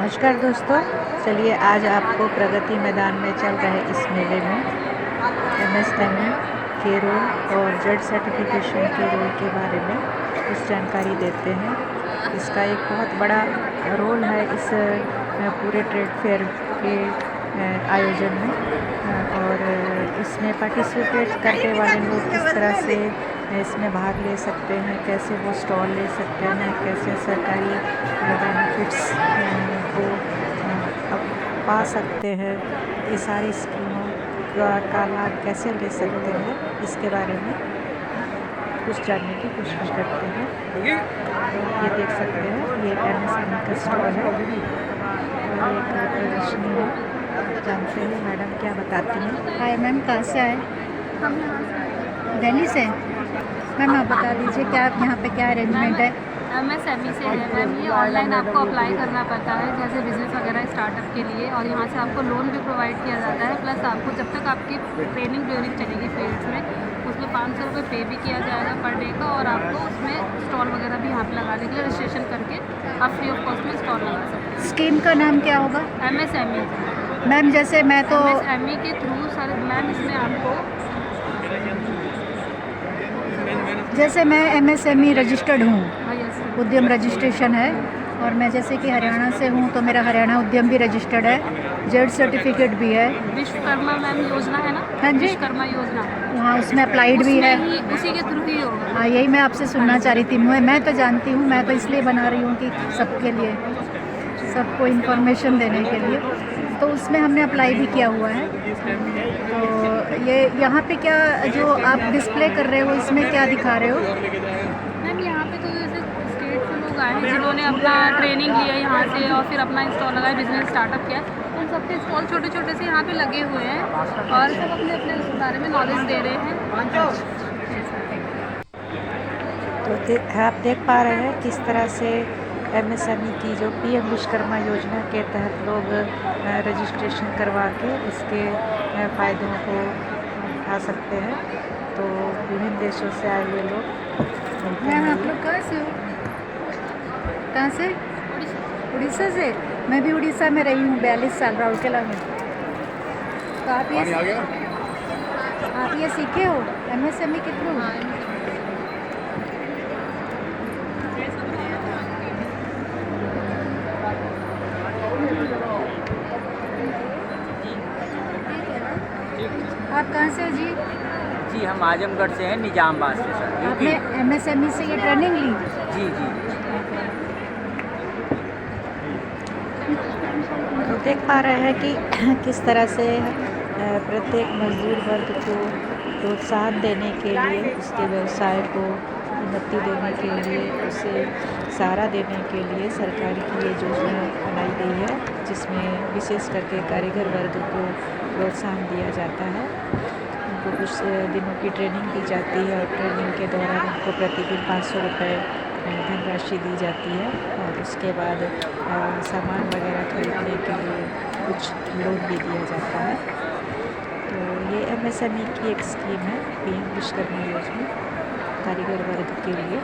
नमस्कार दोस्तों, चलिए आज आपको प्रगति मैदान में चल रहे इस मेले में एमएसएमई के रोल और जेड सर्टिफिकेशन के रोल के बारे में कुछ जानकारी देते हैं। इसका एक बहुत बड़ा रोल है इस पूरे ट्रेड फेयर के आयोजन में और इसमें पार्टिसिपेट करने वाले लोग किस तरह से इसमें भाग ले सकते हैं, कैसे वो स्टॉल ले सकते हैं, कैसे सरकारी बेनिफिट्स को पा सकते हैं, ये सारी स्कीमों का लाभ कैसे ले सकते हैं, इसके बारे में कुछ जानने की कोशिश करते हैं। ये देख सकते हैं, ये एमएसएमई का स्टॉल है और एक प्रदर्शनी है। जानते हैं मैडम क्या बताती हैं। हाय मैम, कहाँ से आए? दिल्ली से। मैम आप बता दीजिए क्या यहाँ पे क्या अरेंजमेंट है? एमएसएमई से है मैम। ये ऑनलाइन आपको अप्लाई करना पड़ता है जैसे बिज़नेस वगैरह स्टार्टअप के लिए, और यहाँ से आपको लोन भी प्रोवाइड किया जाता है। प्लस आपको जब तक आपकी ट्रेनिंग चलेगी फील्ड्स में, उसमें 500 रुपये पे भी किया जाएगा पर डे का, और आपको उसमें स्टॉल वगैरह भी यहाँ पे लगाने के लिए रजिस्ट्रेशन करके आप फ्री ऑफ कॉस्ट में स्टॉल लगा सकते हैं। स्कीम का नाम क्या होगा? एमएसएमई। मैम जैसे मैं तो एमएसएमई के थ्रू सर मैम इसमें आपको जैसे मैं एमएसएमई रजिस्टर्ड हूँ, यस उद्यम रजिस्ट्रेशन है, और मैं जैसे कि हरियाणा से हूँ तो मेरा हरियाणा उद्यम भी रजिस्टर्ड है, जेड सर्टिफिकेट भी है। विश्वकर्मा मैम योजना है ना? हाँ जी, विश्वकर्मा योजना वहाँ उसमें अप्लाइड भी है। उसी के थ्रू ही होगा। हाँ, यही मैं आपसे सुनना चाह रही थी। मैं तो जानती हूँ, मैं तो इसलिए बना रही हूँ कि सबके लिए, सबको इन्फॉर्मेशन देने के लिए, तो उसमें हमने अप्लाई भी किया हुआ है। तो ये यहाँ पे क्या जो आप डिस्प्ले कर रहे हो इसमें क्या दिखा रहे हो? मैम यहाँ पे तो जैसे स्टेट से लोग आए हैं जिन्होंने अपना ट्रेनिंग लिया यहाँ से और फिर अपना स्टॉल लगाया, बिजनेस स्टार्टअप किया, उन सबके स्टॉल छोटे छोटे से यहाँ पे लगे हुए हैं और सब अपने अपने उस बारे में नॉलेज दे रहे हैं। तो आप देख पा रहे हैं किस तरह से एमएसएमई की जो पीएम विश्वकर्मा योजना के तहत लोग रजिस्ट्रेशन करवा के इसके फ़ायदों को उठा सकते हैं। तो विभिन्न देशों से आए हुए लोग। मैम आप लोग कहाँ से हो? कहाँ से? उड़ीसा से। मैं भी उड़ीसा में रही हूँ 42 साल, राउरकेला में। तो आप ये सीखे हो एमएसएमई के थ्रू? आप कहाँ से हो जी? जी हम आजमगढ़ से हैं, निजामबाद से सर। आपने एमएसएमई से ये ट्रेनिंग ली? जी जी। तो देख पा रहे हैं कि किस तरह से प्रत्येक मजदूर वर्ग को प्रोत्साहन देने के लिए, उसके व्यवसाय को उन्नति देने के लिए, उसे सहारा देने के लिए सरकार की ये योजना बनाई गई है, जिसमें विशेष करके कारीगर वर्ग को प्रोत्साहन दिया जाता है। उनको कुछ दिनों की ट्रेनिंग दी जाती है और ट्रेनिंग के दौरान उनको प्रतिदिन 500 रुपये धनराशि दी जाती है और उसके बाद सामान वगैरह खरीदने के लिए कुछ लोन भी दिया जाता है। तो ये एमएसएमई की एक स्कीम है, पीएम विश्वकर्मा योजना, कारीगर वर्ग के लिए,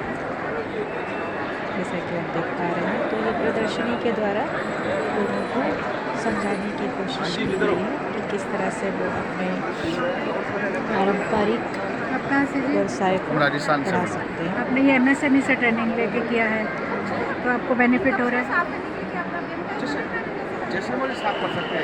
जैसा कि आप देख पा रहे हैं। तो ये प्रदर्शनी के द्वारा लोगों को समझाने की कोशिश की गई है कि किस तरह से वो अपने पारंपरिक व्यवसाय को बढ़ा सकते हैं। आपने ये एमएसएमई से ट्रेनिंग लेके किया है तो आपको बेनिफिट हो रहा है? जैसे मुझे साफ कर सकते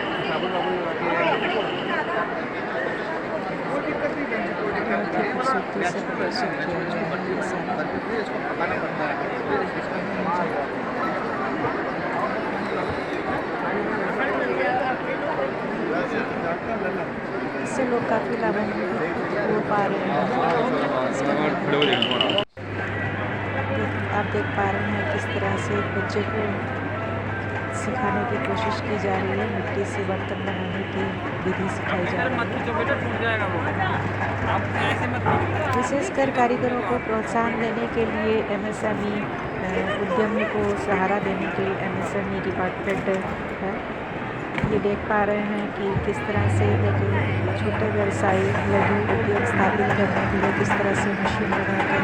इससे लोग काफ़ी लाभान्वित हो पा रहे हैं। आप देख पा रहे हैं किस तरह से बच्चे को सिखाने की कोशिश की जा रही है, मिट्टी से बर्तन बनाने की विधि सिखाई जा रही है। विशेषकर कारीगरों को प्रोत्साहन देने के लिए एमएसएमई उद्यमी को सहारा देने के लिए एमएसएमई डिपार्टमेंट है। ये देख पा रहे हैं कि किस तरह से एक छोटे व्यवसायी लघु उद्योग स्थापित करने के लिए किस तरह से मशीन लगाकर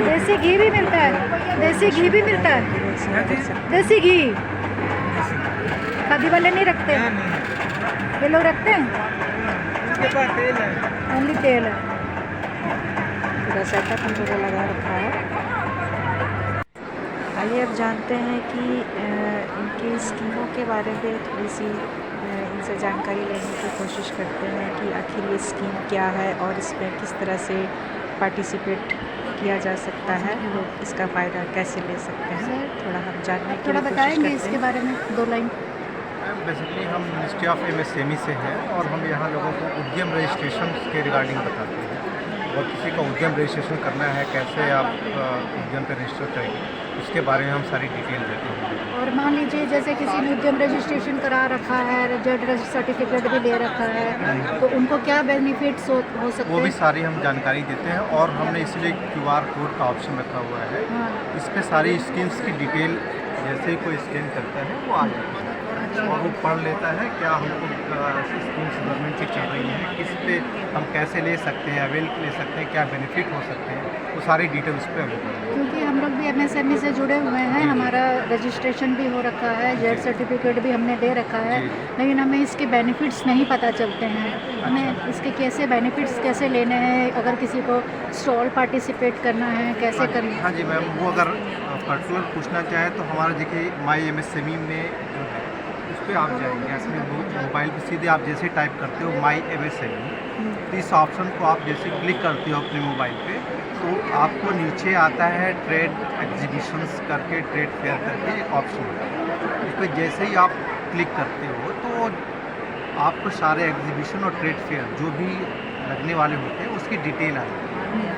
देसी घी भी मिलता है? देसी घी भी मिलता है? देसी घी वाले नहीं रखते? ये लोग रखते हैं? ओनली तेल है। पूरा सेटअप इन लोगों लगा रखा है। आइए अब जानते हैं कि इनकी स्कीमों के बारे में थोड़ी सी इनसे जानकारी लेने की कोशिश करते हैं कि आखिर ये स्कीम क्या है और इसमें किस तरह से पार्टिसिपेट किया जा सकता है, लोग इसका फ़ायदा कैसे ले सकते हैं, थोड़ा हम जानने की थोड़ा कोशिश बताएंगे करते इसके हैं। बारे में 2 लाइन? बेसिकली हम मिनिस्ट्री ऑफ MSME से हैं और हम यहाँ लोगों को उद्यम रजिस्ट्रेशन के रिगार्डिंग बताते हैं। और किसी का उद्यम रजिस्ट्रेशन करना है, कैसे आप उद्यम पे रजिस्टर करेंगे, उसके बारे में हम सारी डिटेल देते हैं। और मान लीजिए जैसे किसी ने उद्यम रजिस्ट्रेशन करा रखा है, जेड सर्टिफिकेट भी ले रखा है, तो उनको क्या बेनिफिट्स हो सकते वो भी हैं? सारी हम जानकारी देते हैं और हमने इसलिए QR कोड का ऑप्शन रखा हुआ है। हाँ। इस पर सारी स्कीम्स की डिटेल जैसे ही कोई स्कैन करता है वो आ जाती है और वो पढ़ लेता है क्या हमको स्कीम्स गवर्नमेंट की चल रही हैं, किस पे हम कैसे ले सकते हैं, अवेल ले सकते हैं, क्या बेनिफिट हो सकते हैं, वो सारी डिटेल उस पर अवेलेबल है। क्योंकि हम लोग भी MSME से जुड़े हुए हैं, हमारा रजिस्ट्रेशन भी हो रखा है, जेड सर्टिफिकेट भी हमने दे रखा है, जी। लेकिन हमें इसके बेनिफिट्स नहीं पता चलते हैं। हमें इसके कैसे बेनिफिट्स कैसे लेने हैं, अगर किसी को स्टॉल पार्टिसिपेट करना है कैसे करना है? हाँ जी मैम, वो अगर पर्टिकुलर पूछना चाहें तो हमारा देखिए माई MSME में जो है उस पर आप जाएंगे, इसमें मोबाइल पे सीधे आप जैसे टाइप करते हो माई MSME, तो इस ऑप्शन को आप जैसे क्लिक करते हो अपने मोबाइल पे तो आपको नीचे आता है ट्रेड एग्जीबिशंस करके, ट्रेड फेयर करके एक ऑप्शन है। उस पर जैसे ही आप क्लिक करते हो तो आपको सारे एग्जीबिशन और ट्रेड फेयर जो भी लगने वाले होते हैं उसकी डिटेल आएगी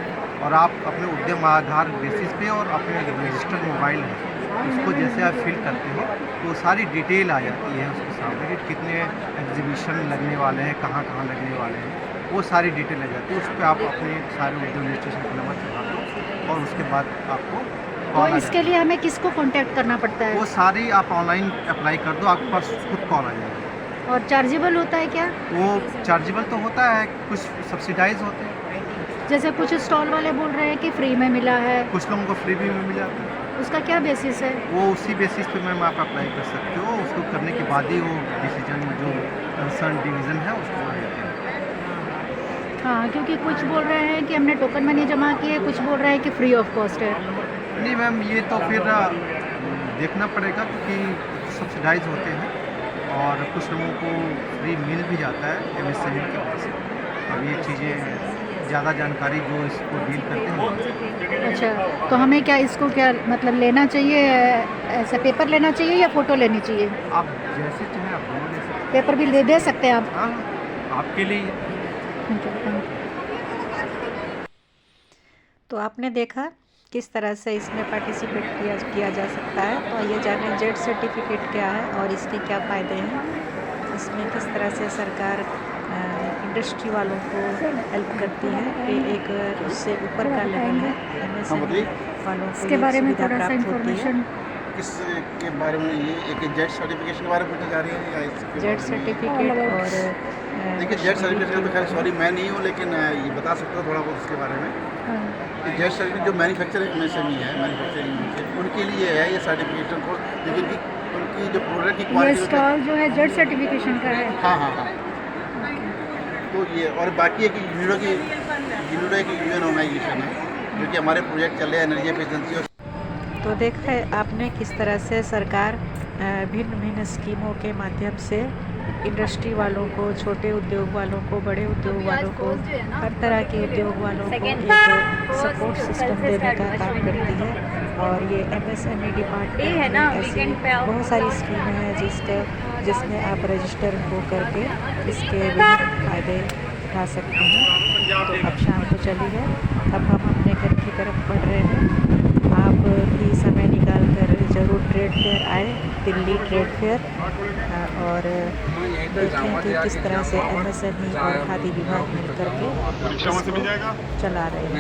और आप अपने उद्यम आधार बेसिस पे और अपने रजिस्टर्ड मोबाइल है उसको जैसे आप फिल करते हो तो सारी डिटेल आ जाती है उसके सामने कि कितने एग्जीबिशन लगने वाले हैं, कहाँ कहाँ लगने वाले हैं, वो सारी डिटेल आ जाती है। उस पर आप अपने सारे उद्यम रजिस्ट्रेशन का नंबर चढ़ा दो और उसके बाद आपको तो कॉल आ इसके जाएगा। लिए हमें किसको कांटेक्ट करना पड़ता वो है? सारी आप ऑनलाइन अप्लाई कर दो, आपके पास खुद कॉल आ जाएगा। और चार्जेबल होता है क्या? वो चार्जेबल तो होता है, कुछ सब्सिडाइज होते हैं, जैसे कुछ स्टॉल वाले बोल रहे हैं कि फ्री में मिला है, कुछ लोगों को फ्री भी मिल जाता है। उसका क्या बेसिस है? वो उसी बेसिस पे मैम आप अप्लाई कर सकते हो, उसको करने के बाद ही वो डिसीजन जो कंसर्न डिवीज़न है उसको लेते हैं। हाँ, क्योंकि कुछ बोल रहे हैं कि हमने टोकन मनी जमा की है, कुछ बोल रहे हैं कि फ्री ऑफ कॉस्ट है। नहीं मैम, ये तो फिर देखना पड़ेगा क्योंकि सब्सिडाइज होते हैं और कुछ लोगों को फ्री मिल भी जाता है MSME की वजह से। अब ये चीज़ें ज़्यादा जानकारी जो इसको डील करते हैं। अच्छा, तो हमें क्या इसको क्या मतलब लेना चाहिए, ऐसा पेपर लेना चाहिए या फ़ोटो लेनी चाहिए? आप जैसे चाहें आप दोनों ले सकते हैं। पेपर भी दे सकते हैं आप? हाँ, आपके लिए। ठीक है, थैंक यू। तो आपने देखा किस तरह से इसमें पार्टिसिपेट किया जा सकता है। तो ये जाने जेड सर्टिफिकेट क्या है और इसके क्या फ़ायदे हैं, इसमें किस तरह से सरकार इंडस्ट्री वालों को हेल्प करती है। ये एक उससे ऊपर का लेवल है, MSME वालों को इसके ये बारे में सुविधा थोड़ा सा प्राप्त होती है। इन्फॉर्मेशन। इसके बारे में ये एक जेड सर्टिफिकेशन के बारे में पूछना चाह रही हैं या इसके जेड बारे में? सर्टिफिकेट और देखिए जेड सर्टिफिकेशन तो खैर सॉरी मैं नहीं हूँ, लेकिन ये बता सकता हूँ थोड़ा बहुत इसके बारे में। हाँ, जेड सर्टिफिकेट जो मैन्युफैक्चरिंग MSME है, मैन्युफैक्चरिंग उनके लिए है ये सर्टिफिकेशन को, लेकिन उनकी जो प्रोडक्ट की ये क्वालिटी स्टॉल जो है जेड सर्टिफिकेशन का है। हाँ हाँ हाँ, तो ये और बाकी है कि यूनिडो एक UN ऑर्गेनाइजेशन है जो कि हमारे प्रोजेक्ट चल रहे हैं एनर्जी एफिशिएंसी और तो देखा आपने किस तरह से सरकार भिन्न भिन्न स्कीमों के माध्यम से इंडस्ट्री वालों को, छोटे उद्योग वालों को, बड़े उद्योग वालों को, हर तरह के उद्योग वालों को एक सपोर्ट सिस्टम देने का काम करती है। और ये MSME डिपार्टमेंट में ऐसी बहुत सारी स्कीमें हैं जिसमें आप रजिस्टर हो करके इसके विभिन्न फ़ायदे उठा सकते हैं। तो अब शाम को चली है, अब हम अपने घर की तरफ बढ़ रहे हैं। आप भी समय निकाल कर ज़रूर ट्रेड फेयर आए, दिल्ली ट्रेड फेयर, और देखें कि किस तरह से MSME और खादी विभाग मिल करके इसको चला रहे हैं।